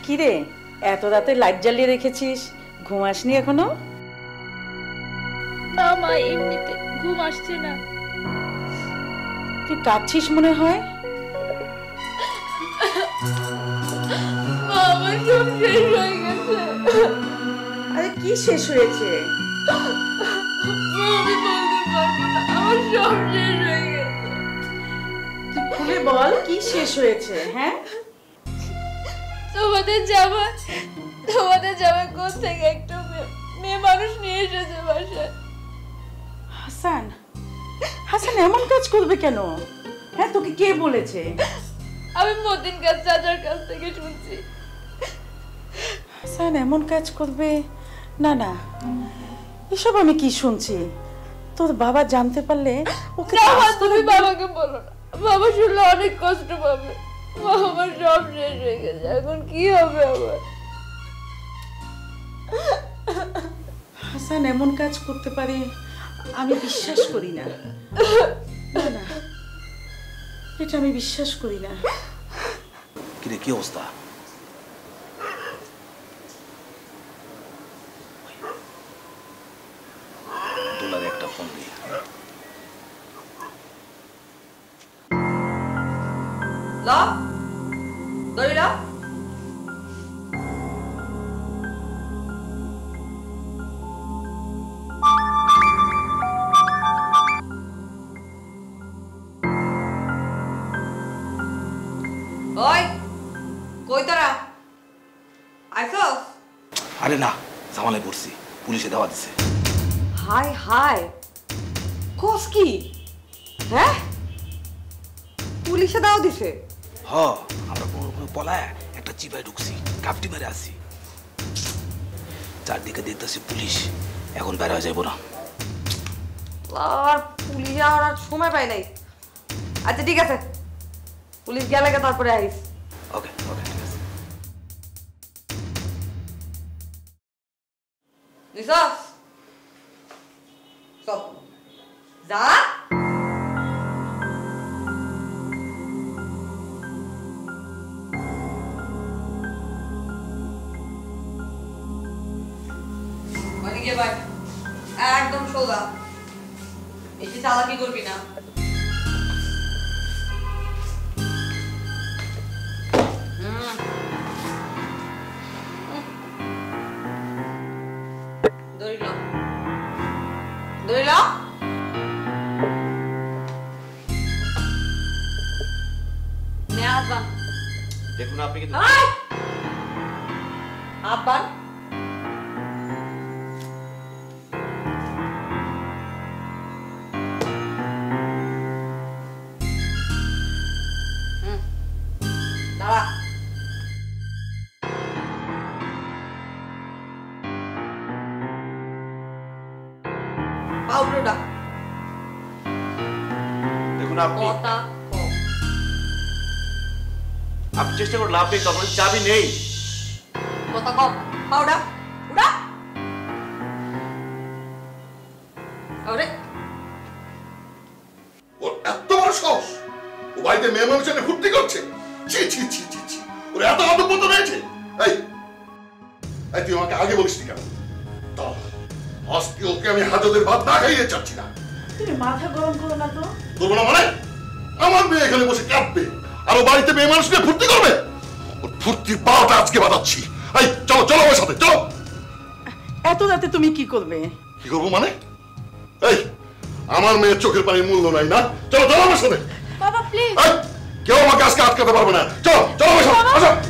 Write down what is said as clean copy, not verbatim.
কি রে, এত রাতে লাইট জ্বালিয়ে রেখেছিস, ঘুম আসনি এখনো? না মা, এমনিতে ঘুম আসছে না। তুই কাঁদছিস মনে হয়। মা, আমার সব শেষ হয়ে গেছে। আরে কি শেষ হয়েছে? মা, আমি বলতে পারবো না, আমার সব শেষ হয়ে গেছে। তুই খুলে বল কি শেষ হয়েছে। হ্যাঁ, তোমাদের জামাই কোথা থেকে একটা মেয়ে মানুষ নিয়ে এসেছে বাসায়। হাসান, হাসান এমন কাজ করবে কেন? হ্যাঁ, তোকে কে বলেছে? আমি মতিন কাজ চাচার কাছ থেকে শুনছি। হাসান এমন কাজ করবে? না না, এসব আমি কি শুনছি? তোর বাবা জানতে পারলে ওকে। তুমি বাবাকে বলো না, বাবা শুনলে অনেক কষ্ট পাবে। আমার সব শেষ হয়ে গেছে, এখন কি হবে আমার? হাসান এমন কাজ করতে পারে আমি বিশ্বাস করি না। না না, এটা আমি বিশ্বাস করি না। কিরে, কি অবস্থা? দোলারে একটা ফোন দিই। লা দইরা ওই কই তোরা আইছস? আরে না, ঝামেলায় পড়ছি, পুলিশে দাওয়া দিছে। হাই হাই, কোস কি? হ্যাঁ, পুলিশে দাও দিছে? হ, আমরা পলায় একটা চিপায় ঢুকছি, কাপটি মেরে আসি। চারদিকে দেখতেছি পুলিশ, এখন বের হয়ে যাবো না। আর পুলিশ যাওয়ার আর সময় পাই নাই। আচ্ছা ঠিক আছে, পুলিশ গেলে তারপরে আইস। ওকে ওকে, ঠিক আছে। নিছস সব যা। ভাই একদম সোজা, বেশি চালাকি করবি না। দেখুন আপনি কিন্তু আব্বান দাঁড়া। পাউডারটা দেখুন আপনি কথা আপনি চেষ্টা করে লাভ নেই, তখন চাবি নেই। কথা কম, পাউডার উড়া। আরে ওর এত বড় সাহস, ও বাড়িতে মেয়ে মানুষের ফুর্তি করছে। ছি ছি ছি ছি ছি, ওর এত অধপত রয়েছে। এই এই তুই আমাকে আগে বলিস কেন? তা আজকে ওকে আমি হাজতের ভাত না খাইয়ে চাচ্ছি না। তুমি মাথা গরম করো না তো। করবো না মানে? আমার মেয়ে এখানে বসে কাঁদবে আর ও বাড়িতে মেয়ে মানুষ নিয়ে ফুর্তি করবে? ওর ফুর্তির পাওয়াটা আজকে বাঁধাচ্ছি। এই চলো চলো আমার সাথে চলো। এত রাতে তুমি কি করবে? কি করবো মানে? এই আমার মেয়ের চোখের পানির মূল্য নাই না? চলো চলো আমার সাথে। বাবা প্লিজ। কেউ আমাকে আজকে আটকাতে পারবে না। চলো চলো আমার সাথে।